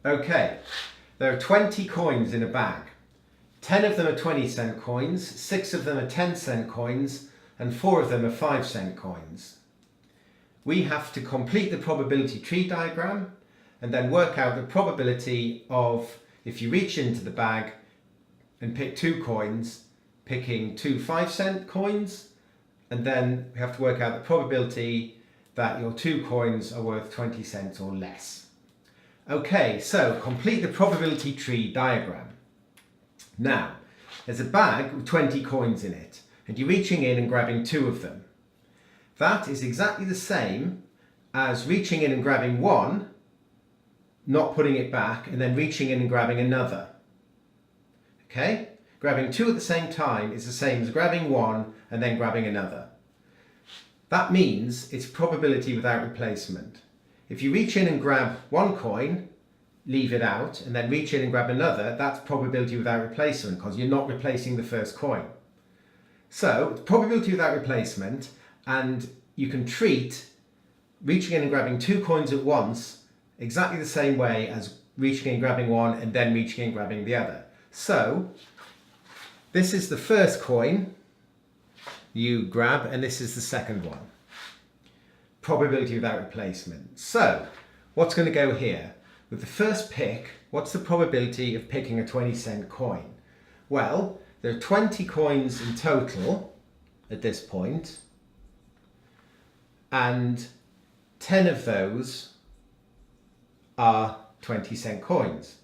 Okay, there are 20 coins in a bag. 10 of them are 20-cent coins, 6 of them are 10-cent coins, and 4 of them are 5-cent coins. We have to complete the probability tree diagram and then work out the probability of, if you reach into the bag and pick 2 coins, picking 2 5-cent coins, and then we have to work out the probability that your 2 coins are worth 20 cents or less. Okay, so complete the probability tree diagram. Now, there's a bag with 20 coins in it, and you're reaching in and grabbing 2 of them. That is exactly the same as reaching in and grabbing 1, not putting it back, and then reaching in and grabbing another. Okay? Grabbing 2 at the same time is the same as grabbing 1 and then grabbing another. That means it's probability without replacement. If you reach in and grab 1 coin, leave it out, and then reach in and grab another, that's probability without replacement because you're not replacing the first coin. So, it's probability without replacement, and you can treat reaching in and grabbing 2 coins at once exactly the same way as reaching in and grabbing 1 and then reaching in and grabbing the other. So, this is the first coin you grab, and this is the second one. Probability without replacement. So, what's going to go here? With the first pick, what's the probability of picking a 20-cent coin? Well, there are 20 coins in total at this point, and 10 of those are 20-cent coins.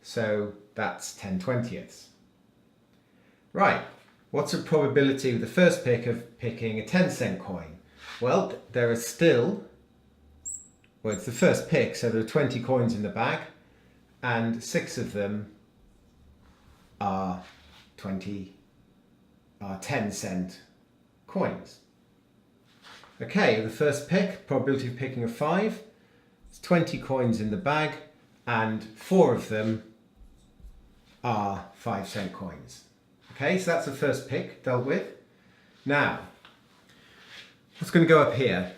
So that's 10/20ths. Right, what's the probability with the first pick of picking a 10-cent coin? Well, there are still, well, it's the first pick, so there are 20 coins in the bag, and 6 of them are 10-cent coins. Okay, the first pick, probability of picking a 5, it's 20 coins in the bag, and 4 of them are 5-cent coins. Okay, so that's the first pick dealt with. Now, what's going to go up here?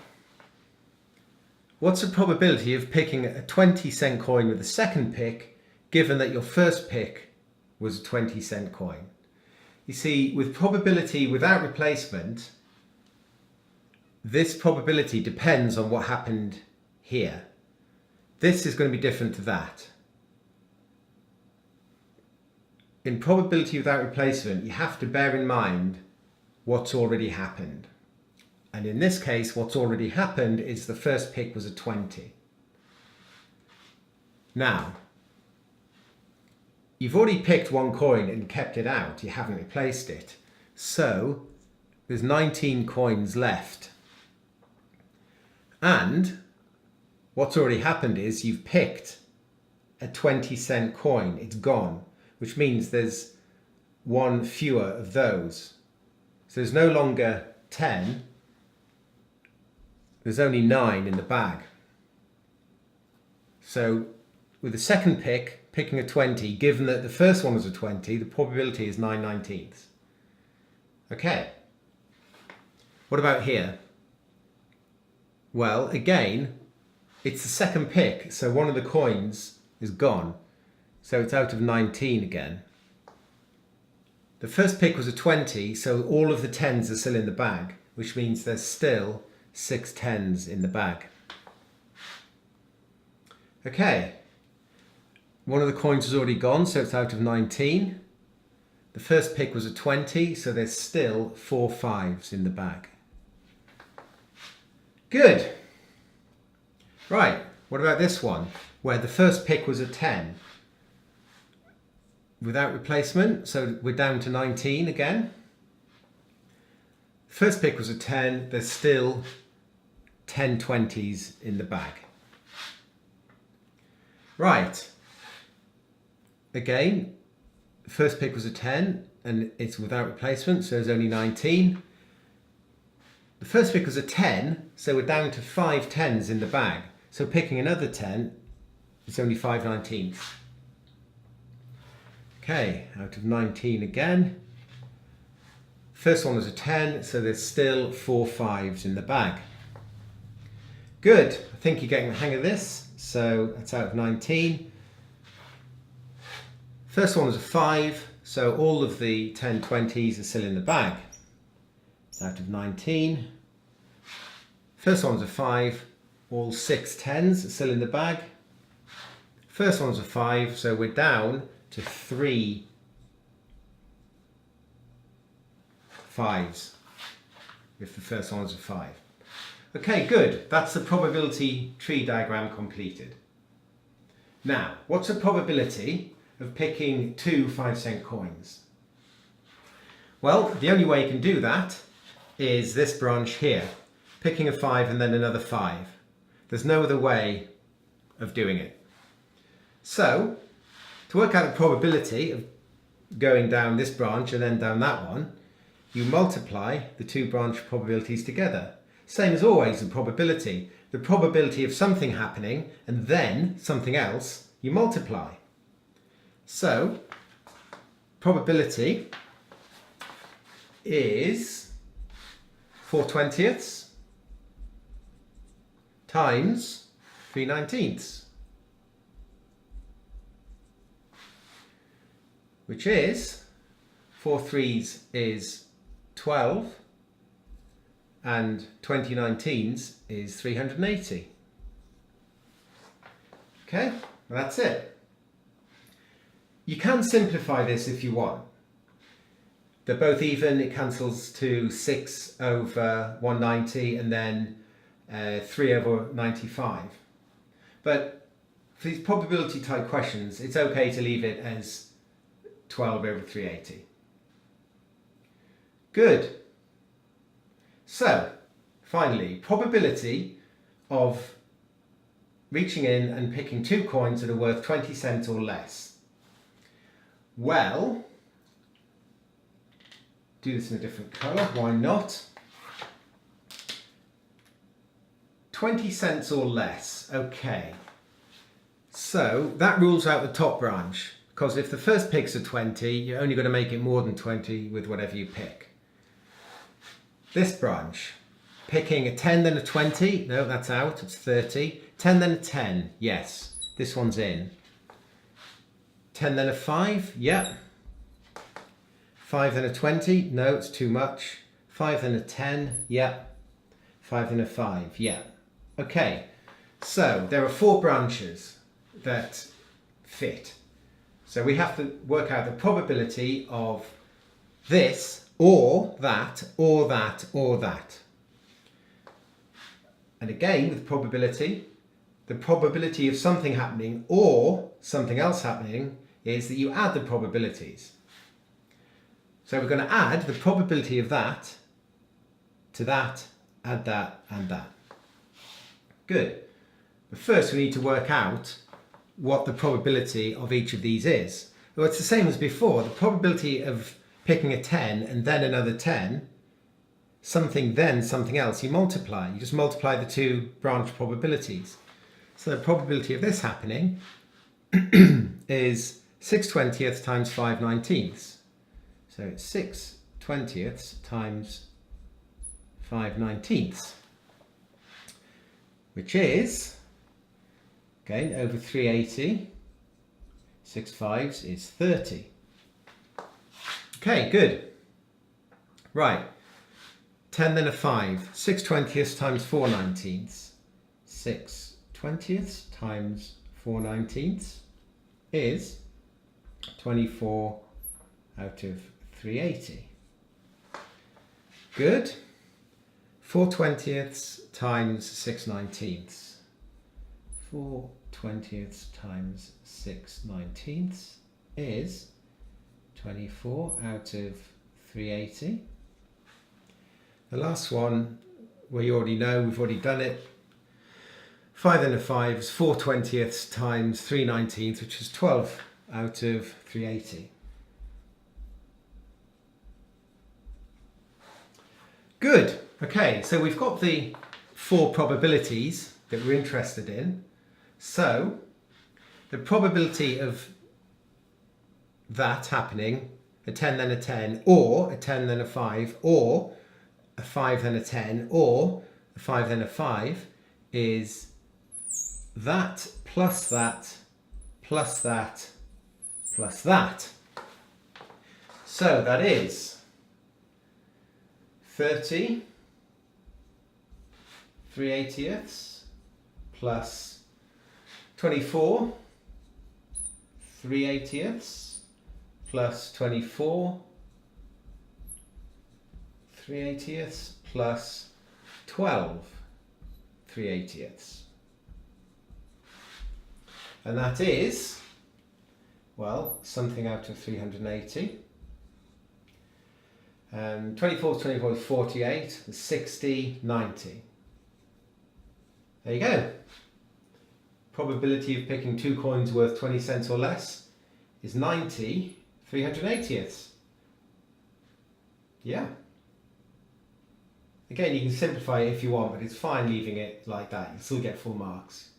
What's the probability of picking a 20-cent coin with the second pick, given that your first pick was a 20-cent coin? You see, with probability without replacement, this probability depends on what happened here. This is going to be different to that. In probability without replacement, you have to bear in mind what's already happened. And in this case, what's already happened is the first pick was a 20. Now, you've already picked 1 coin and kept it out. You haven't replaced it. So, there's 19 coins left. And what's already happened is you've picked a 20-cent coin. It's gone, which means there's 1 fewer of those. So there's no longer 10. There's only 9 in the bag. So with the second pick, picking a 20, given that the first one was a 20, the probability is 9/19. Okay. What about here? Well, again, it's the second pick, so 1 of the coins is gone. So it's out of 19 again. The first pick was a 20, so all of the 10s are still in the bag, which means there's still 6 10s in the bag. Okay, 1 of the coins is already gone, so it's out of 19. The first pick was a 20, so there's still 4 5s in the bag. Good. Right, what about this one, where the first pick was a 10? Without replacement, so we're down to 19 again. First pick was a 10, there's still 10 20s in the bag. Right, again, first pick was a 10 and it's without replacement, so there's only 19. The first pick was a 10, so we're down to 5 10s in the bag. So picking another 10, it's only 5/19. Okay, out of 19 again. First one was a 10, so there's still 4 5s in the bag. Good, I think you're getting the hang of this. So that's out of 19. First one was a 5, so all of the 10 20s are still in the bag. It's out of 19. First one's a 5, all 6 10s are still in the bag. First one's a 5, so we're down to 3 5s if the first one's a 5. Okay, good. That's the probability tree diagram completed. Now, what's the probability of picking 2 5-cent coins? Well, the only way you can do that is this branch here, picking a 5 and then another 5. There's no other way of doing it. So, to work out the probability of going down this branch and then down that one, you multiply the 2 branch probabilities together. Same as always in probability. The probability of something happening and then something else, you multiply. So, probability is 4/20 times 3/19, which is 4 3s is 12 and 20 19s is 380. Okay, well, that's it. You can simplify this if you want. They're both even, it cancels to 6 over 190 and then 3 over 95. But for these probability type questions, it's okay to leave it as 12 over 380. Good. So, finally, probability of reaching in and picking 2 coins that are worth 20 cents or less. Well, do this in a different colour, why not? 20 cents or less, okay. So, that rules out the top branch, because if the first picks are 20, you're only going to make it more than 20 with whatever you pick. This branch, picking a 10 then a 20, no, that's out, it's 30. 10 then a 10, yes, this one's in. 10 then a 5, yeah. 5 then a 20, no, it's too much. 5 then a 10, yeah. 5 then a 5, yeah. Okay, so there are 4 branches that fit. So we have to work out the probability of this, or that, or that, or that. And again, with probability, the probability of something happening or something else happening is that you add the probabilities. So we're going to add the probability of that to that, add that, and that. Good. But first we need to work out what the probability of each of these is. Well, it's the same as before. The probability of picking a 10 and then another 10, something then something else, you multiply. You just multiply the 2 branch probabilities. So the probability of this happening is 6/20 times 5/19. So it's 6/20 times 5/19, which is, again, over 380. 6 5s is 30. Okay, good. Right. 10 then a 5. 6/20 times 4/19. 6/20 times 4/19 is 24 out of 380. Good. 4/20 times 6/19. 4/20 times 6/19 is 24 out of 380. The last one, we already know, we've already done it. 5 then a 5 is 4/20 times 3/19, which is 12 out of 380. Good. Okay, so we've got the 4 probabilities that we're interested in. So the probability of that happening, a 10 then a 10, or a 10 then a 5, or a 5 then a 10, or a 5 then a 5, is that plus that plus that plus that. So that is 30 3/80ths plus 24 3/80ths plus 24 3/80ths plus 12 3/80ths. And that is, well, something out of 380. 24 is 48, 60, 90. There you go. Probability of picking 2 coins worth 20 cents or less is 90 380ths. Yeah. Again, you can simplify it if you want, but it's fine leaving it like that. You'll still get full marks.